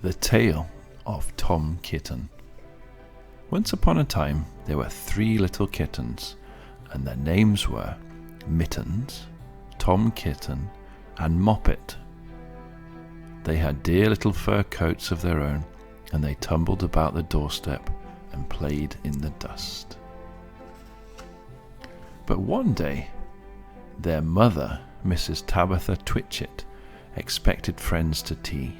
The Tale of Tom Kitten. Once upon a time there were 3 little kittens, and their names were Mittens, Tom Kitten, and Moppet. They had dear little fur coats of their own, and they tumbled about the doorstep and played in the dust. But one day, their mother, Mrs. Tabitha Twitchit, expected friends to tea,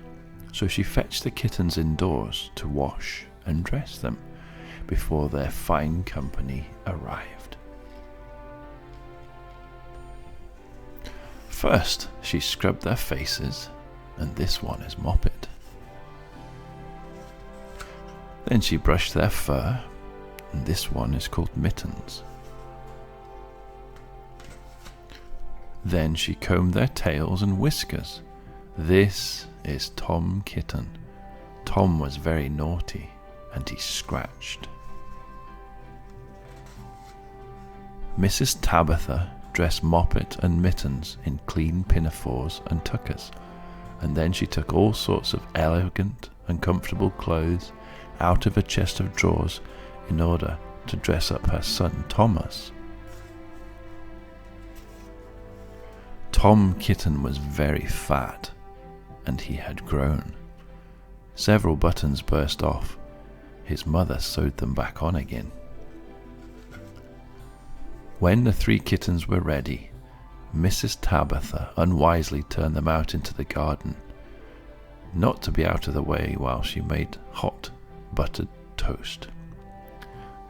so she fetched the kittens indoors to wash and dress them before their fine company arrived. First, she scrubbed their faces, and this one is Moppet. Then she brushed their fur, and this one is called Mittens. Then she combed their tails and whiskers. This is Tom Kitten. Tom was very naughty, and he scratched. Mrs. Tabitha dressed Moppet and Mittens in clean pinafores and tuckers, and then she took all sorts of elegant and comfortable clothes out of a chest of drawers in order to dress up her son Thomas. Tom Kitten was very fat, and he had grown. Several buttons burst off. His mother sewed them back on again. When the 3 kittens were ready, Mrs. Tabitha unwisely turned them out into the garden, not to be out of the way while she made hot buttered toast.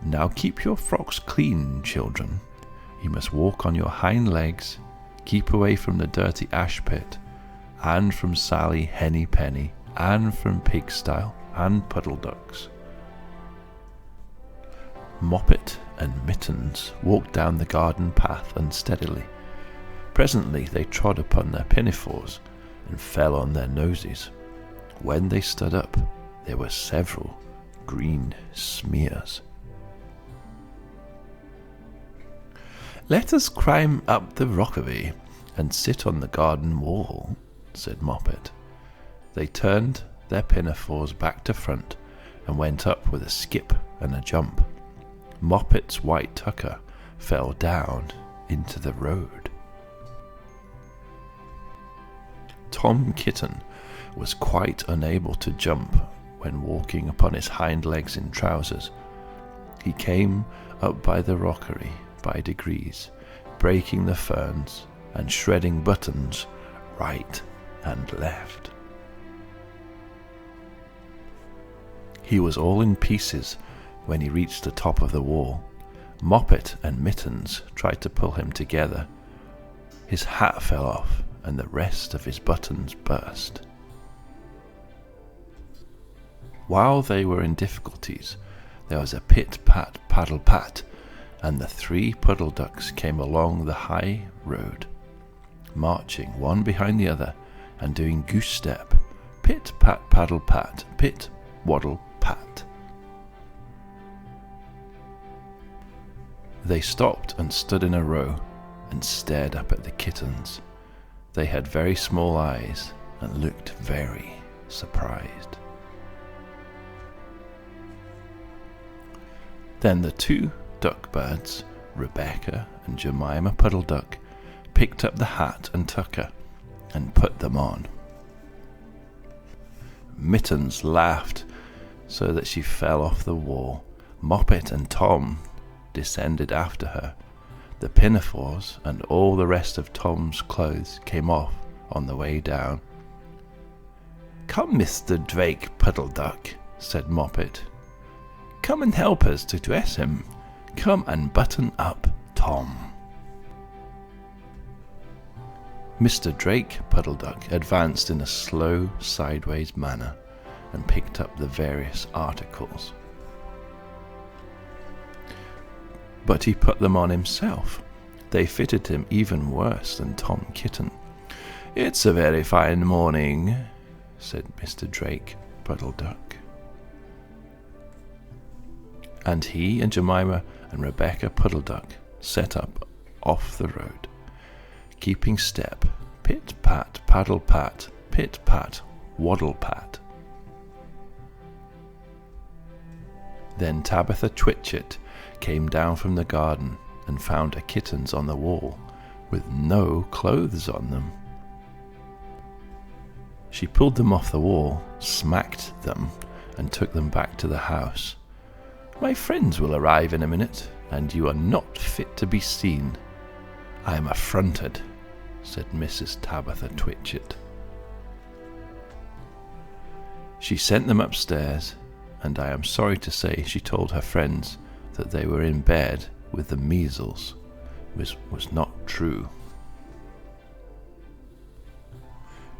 "Now keep your frocks clean, children. You must walk on your hind legs, keep away from the dirty ash pit, and from Sally Henny Penny, and from Pigstyle and Puddle Ducks." Moppet and Mittens walked down the garden path unsteadily. Presently they trod upon their pinafores and fell on their noses. When they stood up, there were several green smears. "Let us climb up the rockery and sit on the garden wall," said Moppet. They turned their pinafores back to front and went up with a skip and a jump. Moppet's white tucker fell down into the road. Tom Kitten was quite unable to jump when walking upon his hind legs in trousers. He came up by the rockery by degrees, breaking the ferns and shredding buttons right and left. He was all in pieces when he reached the top of the wall. Moppet and Mittens tried to pull him together. His hat fell off and the rest of his buttons burst. While they were in difficulties, there was a pit-pat, paddle-pat, and the 3 puddle ducks came along the high road, marching one behind the other and doing goose step, pit-pat, paddle-pat, pit, waddle, pat. They stopped and stood in a row and stared up at the kittens. They had very small eyes and looked very surprised. Then the 2 duck birds, Rebecca and Jemima Puddle Duck, picked up the hat and tucker and put them on. Mittens laughed so that she fell off the wall. Moppet and Tom descended after her. The pinafores and all the rest of Tom's clothes came off on the way down. "Come, Mr. Drake Puddle Duck," said Moppet. "Come and help us to dress him. Come and button up Tom." Mr. Drake Puddle Duck advanced in a slow, sideways manner and picked up the various articles. But he put them on himself. They fitted him even worse than Tom Kitten. "It's a very fine morning," said Mr. Drake Puddle Duck. And he and Jemima and Rebecca Puddle Duck set up off the road, keeping step, pit-pat, paddle-pat, pit-pat, waddle-pat. Then Tabitha Twitchit came down from the garden and found her kittens on the wall with no clothes on them. She pulled them off the wall, smacked them, and took them back to the house. "My friends will arrive in a minute, and you are not fit to be seen." "I am affronted," said Mrs. Tabitha Twitchit. She sent them upstairs, and I am sorry to say she told her friends that they were in bed with the measles, which was not true.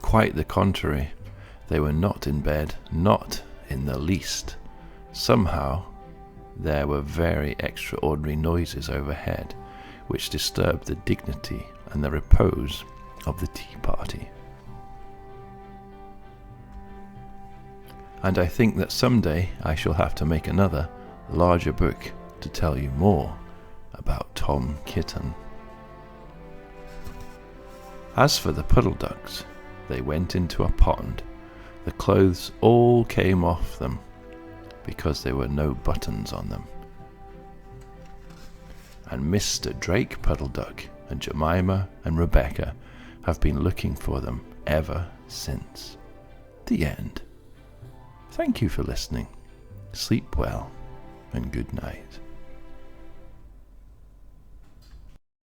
Quite the contrary, they were not in bed, not in the least. Somehow there were very extraordinary noises overhead, which disturbed the dignity and the repose of the tea party. And I think that someday I shall have to make another, larger book to tell you more about Tom Kitten. As for the puddle ducks, they went into a pond. The clothes all came off them because there were no buttons on them. And Mr. Drake Puddle Duck and Jemima and Rebecca have been looking for them ever since. The end. Thank you for listening. Sleep well and good night.